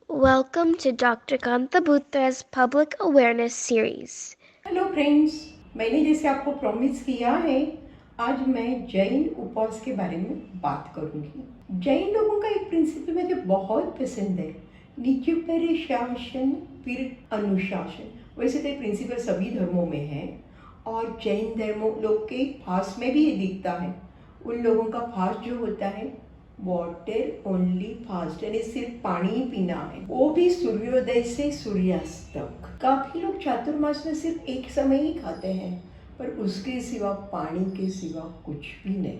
Welcome to Dr. Kanta Butra's Public Awareness Series. Hello friends, मैंने जैसे आपको promise किया है, आज मैं जैन उपवास के बारे में बात करूंगी। जैन लोगों का एक प्रिंसिपल मुझे बहुत पसंद है, नीचे पहले शासन फिर अनुशासन। वैसे तो ये प्रिंसिपल सभी धर्मों में है और जैन धर्मों लोग के फास्ट में भी ये दिखता है। उन लोगों का फास्ट जो होता है वाटर ओनली फास्ट, यानी सिर्फ पानी ही पीना है, वो भी सूर्योदय से सूर्यास्त तक। काफी लोग चातुर्मास में सिर्फ एक समय ही खाते हैं, पर उसके सिवा पानी के सिवा कुछ भी नहीं,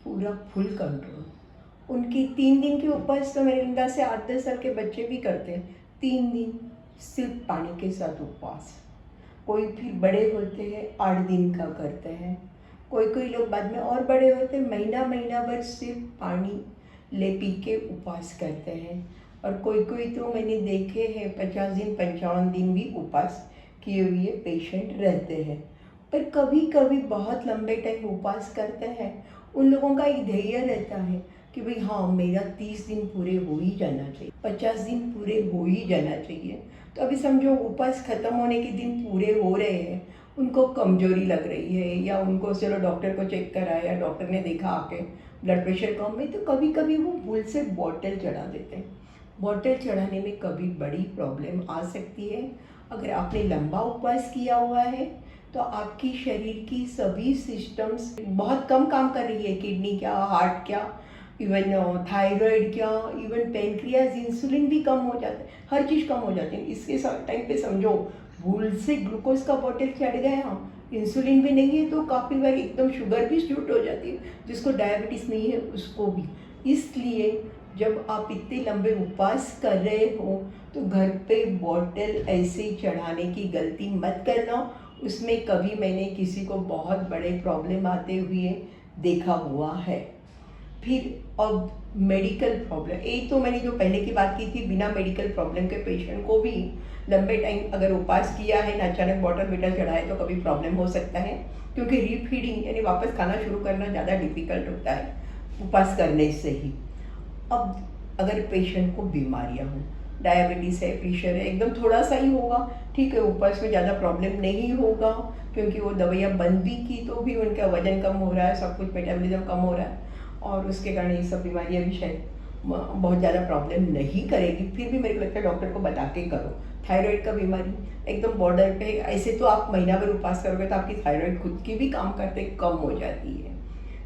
पूरा फुल कंट्रोल। उनकी 3 दिन के उपवास तो मेरे अंदाज से 8-10 साल के बच्चे भी करते हैं। 3 दिन सिर्फ पानी के साथ उपवास। कोई फिर बड़े होते हैं 8 दिन का करते हैं, कोई लोग बाद में और बड़े होते हैं महीना भर सिर्फ पानी ले पी के उपवास करते हैं। और कोई तो मैंने देखे हैं 50 दिन 55 दिन भी उपवास किए हुए पेशेंट रहते हैं। पर कभी कभी बहुत लंबे टाइम उपवास करते हैं, उन लोगों का एक ध्येय रहता है कि भाई हाँ, मेरा 30 दिन पूरे हो ही जाना चाहिए, 50 दिन पूरे हो ही जाना चाहिए। तो अभी समझो उपवास खत्म होने के दिन पूरे हो रहे हैं, उनको कमजोरी लग रही है या उनको चलो डॉक्टर को चेक कराया, डॉक्टर ने देखा आके ब्लड प्रेशर कम है, तो कभी कभी वो भूल से बॉटल चढ़ा देते हैं। बॉटल चढ़ाने में कभी बड़ी प्रॉब्लम आ सकती है। अगर आपने लंबा उपवास किया हुआ है तो आपकी शरीर की सभी सिस्टम्स बहुत कम काम कर रही है, किडनी क्या, हार्ट क्या, इवन थायराइड क्या, इवन पेनक्रियाज, इंसुलिन भी कम हो जाता है, हर चीज़ कम हो जाती है। इसके टाइम पे समझो भूल से ग्लूकोज का बॉटल चढ़ गया, इंसुलिन भी नहीं है, तो काफ़ी बार एकदम शुगर भी शूट हो जाती है, जिसको डायबिटीज़ नहीं है उसको भी। इसलिए जब आप इतने लंबे उपवास कर रहे हो तो घर पे बॉटल ऐसे चढ़ाने की गलती मत करना। उसमें कभी मैंने किसी को बहुत बड़े प्रॉब्लम आते हुए देखा हुआ है। फिर अब मेडिकल प्रॉब्लम, एक तो मैंने जो पहले की बात की थी, बिना मेडिकल प्रॉब्लम के पेशेंट को भी लंबे टाइम अगर उपवास किया है ना, अचानक बॉटल बिटल चढ़ाए तो कभी प्रॉब्लम हो सकता है, क्योंकि रीफीडिंग यानी वापस खाना शुरू करना ज़्यादा डिफिकल्ट होता है उपवास करने से ही। अब अगर पेशेंट को बीमारियां हों, डायबिटीज़ है, प्रेशर है, एकदम थोड़ा सा ही होगा, ठीक है, उपवास में ज़्यादा प्रॉब्लम नहीं होगा, क्योंकि वो दवाइयाँ बंद भी की तो भी उनका वजन कम हो रहा है, सब कुछ मेटाबॉलिज्म कम हो रहा है, और उसके कारण ये सब बीमारियाँ भी शायद बहुत ज़्यादा प्रॉब्लम नहीं करेगी। फिर भी मेरे को लगता है डॉक्टर को बता के करो। थायराइड का बीमारी एकदम बॉर्डर पे, ऐसे तो आप महीना भर उपवास करोगे तो आपकी थायराइड खुद की भी काम करते कम हो जाती है।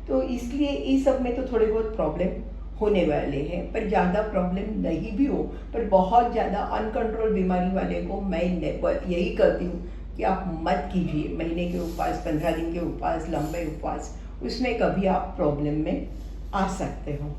तो इसलिए इस सब में तो थोड़े बहुत प्रॉब्लम होने वाले हैं, पर ज़्यादा प्रॉब्लम नहीं भी हो, पर बहुत ज़्यादा अनकंट्रोल बीमारी वाले को मैं यही कहती हूँ कि आप मत कीजिए महीने के उपवास, 15 दिन के उपवास, लंबे उपवास, उसमें कभी आप प्रॉब्लम में आ सकते हो।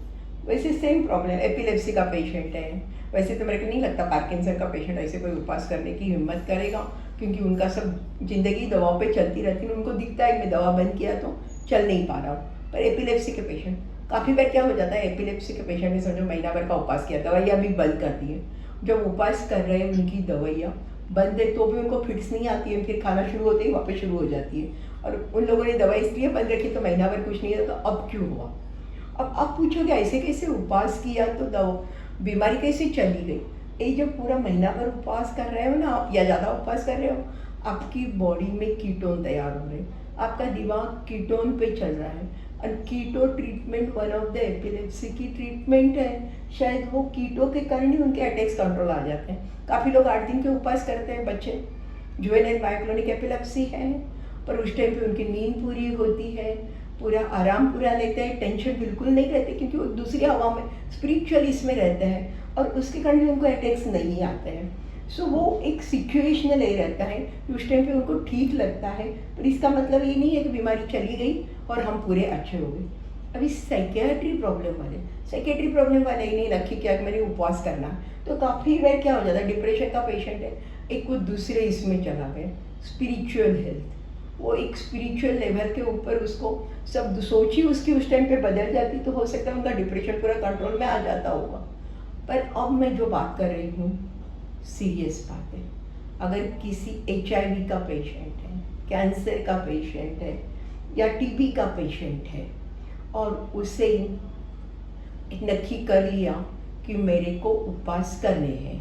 वैसे सेम प्रॉब्लम एपिलेप्सी का पेशेंट है, वैसे तो मेरे को नहीं लगता पार्किंसन का पेशेंट ऐसे कोई उपवास करने की हिम्मत करेगा, क्योंकि उनका सब जिंदगी दवाओं पे चलती रहती है, उनको दिखता है मैं दवा बंद किया तो चल नहीं पा रहा हूँ। पर एपिलेप्सी के पेशेंट काफ़ी बार क्या हो जाता है, एपिलेप्सी के पेशेंट ने समझो महीना भर का उपवास किया, दवाइयाँ भी बंद कर दी है, जब उपवास कर रहे हैं उनकी दवाइयाँ बंद है तो भी उनको फिट्स नहीं आती है, फिर खाना शुरू होते ही वापस शुरू हो जाती है, और उन लोगों ने दवाई इसलिए बंद रखी तो महीना भर कुछ नहीं है, तो अब क्यों हुआ। अब आप पूछोगे ऐसे कैसे उपवास किया तो बीमारी कैसे चली गई। ये जब पूरा महीना भर उपवास कर रहे हो ना आप, या ज़्यादा उपवास कर रहे हो, आपकी बॉडी में कीटोन तैयार हो रहे हैं, आपका दिमाग कीटोन पे चल रहा है, और keto treatment one of the epilepsy की ट्रीटमेंट है। शायद वो कीटो के कारण ही उनके अटैक्स कंट्रोल आ जाते हैं। काफ़ी लोग 8 दिन के उपवास करते हैं बच्चे, जुवेनाइल मायोक्लोनिक एपिलेप्सी है, पर उस टाइम पे उनकी नींद पूरी होती है, पूरा आराम पूरा लेते हैं, टेंशन बिल्कुल नहीं रहते, क्योंकि वो दूसरी हवा में स्पिरिचुअल इसमें रहते हैं, और उसके कारण भी उनको अटैक्स नहीं आते हैं। सो वो एक सिचुएशनल ये रहता है कि उस टाइम पे उनको ठीक लगता है, पर इसका मतलब ये नहीं है कि बीमारी चली गई और हम पूरे अच्छे हो गए। अभी साइकियाट्री प्रॉब्लम वाले ही नहीं रखी क्या मैंने उपवास करना, तो काफ़ी बार क्या हो जाता है, डिप्रेशन का पेशेंट है, एक कुछ दूसरे इसमें चला गया, स्पिरिचुअल हेल्थ, वो एक स्पिरिचुअल लेवल के ऊपर उसको सब सोची उसकी उस टाइम पे बदल जाती, तो हो सकता है उनका डिप्रेशन पूरा कंट्रोल में आ जाता होगा। पर अब मैं जो बात कर रही हूँ सीरियस बात है। अगर किसी HIV का पेशेंट है, कैंसर का पेशेंट है, या TB का पेशेंट है, और उसे नक्की कर लिया कि मेरे को उपवास करने हैं,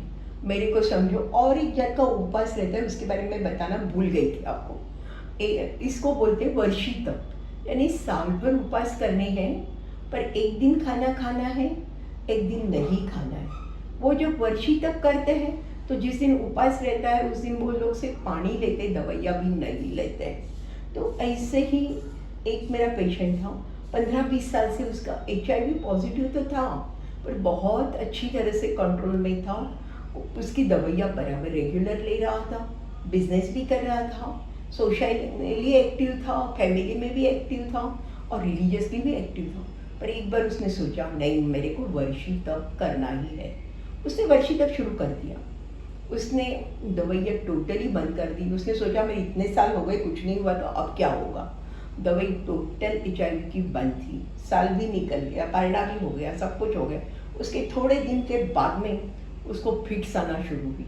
मेरे को समझो। और एक जन का उपवास रहता है, उसके बारे में बताना भूल गई थी आपको। इसको बोलते हैं वर्षी तप, यानी साल भर उपवास करने हैं पर एक दिन खाना खाना है, एक दिन नहीं खाना है। वो जो वर्षी तप करते हैं तो जिस दिन उपवास रहता है उस दिन वो लोग सिर्फ पानी लेते, दवाइयाँ भी नहीं लेते हैं। तो ऐसे ही एक मेरा पेशेंट था, 15-20 साल से उसका HIV पॉजिटिव तो था पर बहुत अच्छी तरह से कंट्रोल में था। उसकी दवाइयाँ बराबर रेगुलर ले रहा था, बिजनेस भी कर रहा था, सोशली एक्टिव था, फैमिली में भी एक्टिव था और रिलीजियसली भी एक्टिव था। पर एक बार उसने सोचा नहीं, मेरे को वर्षी तप करना ही है। उसने वर्षी तप शुरू कर दिया। उसने दवाइयाँ टोटली बंद कर दी। उसने सोचा मेरे इतने साल हो गए कुछ नहीं हुआ तो अब क्या होगा। दवाई टोटल HIV की बंद थी, साल भी निकल गया, पारडा भी हो गया, सब कुछ हो गया। उसके थोड़े दिन के बाद में उसको फिट्स आना शुरू हुई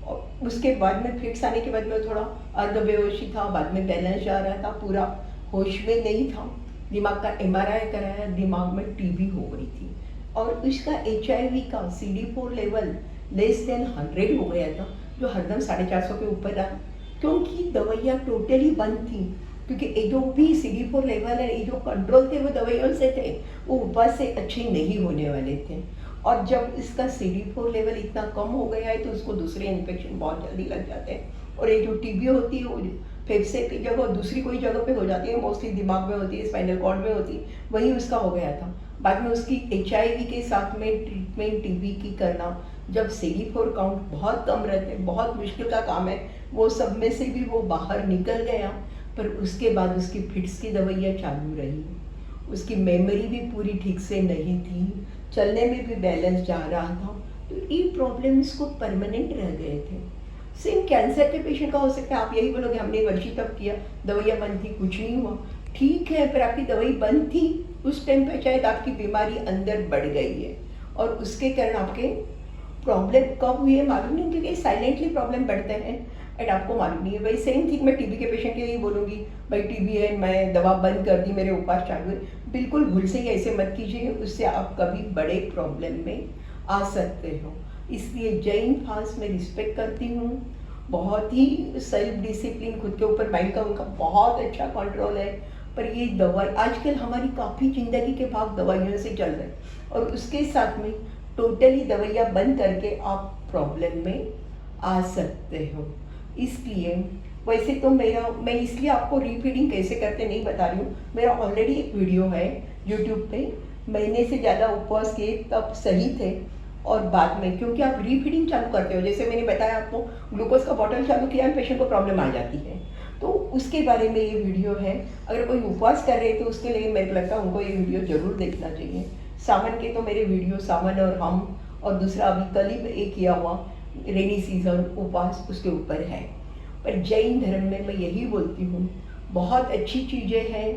और उसके बाद में फिट्स आने के बाद में थोड़ा अर्धबेहोशी था, बाद में बैलेंस जा रहा था, पूरा होश में नहीं था। दिमाग का MRI कराया, दिमाग में TB हो गई थी और उसका HIV का CD4 लेवल लेस देन 100 हो गया था, जो हरदम 450 के ऊपर रहा, क्योंकि दवाइयाँ टोटली बंद थी। क्योंकि ये जो भी CD4 लेवल है, ये जो कंट्रोल थे वो दवाइयों से थे, वो उपवास से अच्छे नहीं होने वाले थे। और जब इसका CD4 लेवल इतना कम हो गया है तो उसको दूसरे इन्फेक्शन बहुत जल्दी लग जाते हैं। और ये जो TB होती है वो फेफड़े की जगह दूसरी कोई जगह पे हो जाती है, मोस्टली दिमाग में होती है, स्पाइनल कॉर्ड में होती है, वही उसका हो गया था। बाद में उसकी HIV के साथ में ट्रीटमेंट TB की करना, जब CD4 काउंट बहुत कम रहते हैं, बहुत मुश्किल का काम है। वो सब में से भी वो बाहर निकल गया, पर उसके बाद उसकी फिट्स की दवाइयाँ चालू रही। उसकी मेमोरी भी पूरी ठीक से नहीं थी, चलने में भी बैलेंस जा रहा था। तो ये प्रॉब्लम इसको परमानेंट रह गए थे। सेम कैंसर के पेशेंट का हो सकता है। आप यही बोलोगे हमने वर्षी तप किया, दवाइयाँ बंद थी, कुछ नहीं हुआ। ठीक है, पर आपकी दवाई बंद थी उस टाइम पे, शायद आपकी बीमारी अंदर बढ़ गई है और उसके कारण आपके प्रॉब्लम कब हुई है मालूम नहीं, क्योंकि साइलेंटली प्रॉब्लम बढ़ते हैं एंड आपको मालूम नहीं है। भाई सेम थिंग मैं TB के पेशेंट के लिए बोलूँगी, भाई TB है, मैं दवा बंद कर दी, मेरे उपवास चालू है। बिल्कुल भूल से ही ऐसे मत कीजिए, उससे आप कभी बड़े प्रॉब्लम में आ सकते हो। इसलिए जैन फास्ट में रिस्पेक्ट करती हूँ, बहुत ही सेल्फ डिसिप्लिन, खुद के ऊपर माइंड का उनका बहुत अच्छा कंट्रोल है। पर ये दवाई आजकल हमारी काफ़ी ज़िंदगी के भाग दवाइयों से चल रहे हैं और उसके साथ में टोटली दवाइयाँ बंद करके आप प्रॉब्लम में आ सकते हो। इसलिए वैसे तो मैं इसलिए आपको रीफीडिंग कैसे करते नहीं बता रही हूँ। मेरा ऑलरेडी एक वीडियो है यूट्यूब पे, महीने से ज़्यादा उपवास किए तब सही थे और बाद में क्योंकि आप रीफीडिंग चालू करते हो, जैसे मैंने बताया आपको ग्लूकोज का बॉटल चालू किया पेशेंट को प्रॉब्लम आ जाती है, तो उसके बारे में ये वीडियो है। अगर कोई उपवास कर रहे हैं तो उसके लिए मेरे को लगता है उनको ये वीडियो ज़रूर देखना चाहिए। सावन के तो मेरे वीडियो सावन और हम, और दूसरा अभी कल ही एक किया हुआ रेनी सीजन उपवास उसके ऊपर है। पर जैन धर्म में मैं यही बोलती हूँ, बहुत अच्छी चीज़ें हैं,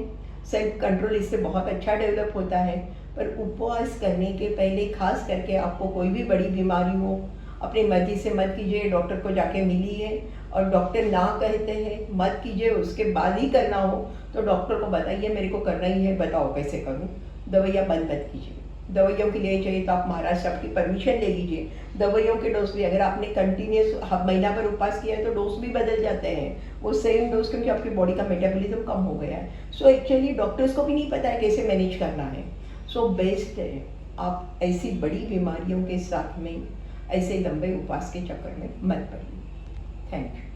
सेल्फ कंट्रोल इससे बहुत अच्छा डेवलप होता है। पर उपवास करने के पहले खास करके आपको कोई भी बड़ी बीमारी हो, अपनी मर्जी से मत कीजिए, डॉक्टर को जाके मिलिए और डॉक्टर ना कहते हैं मत कीजिए, उसके बाद ही करना हो तो डॉक्टर को बताइए मेरे को करना ही है, बताओ कैसे करूँ। दवाइयाँ बंद मत कीजिए। दवाइयों के लिए चाहिए तो आप महाराज साहब की परमिशन ले लीजिए। दवाइयों के डोज भी अगर आपने कंटिन्यूस महीना भर उपवास किया है तो डोज भी बदल जाते हैं, वो सेम डोज, क्योंकि आपकी बॉडी का मेटाबॉलिज्म कम हो गया है। सो एक्चुअली डॉक्टर्स को भी नहीं पता है कैसे मैनेज करना है। सो बेस्ट है आप ऐसी बड़ी बीमारियों के साथ में ऐसे लंबे उपवास के चक्कर में मत पड़िए। Thank you.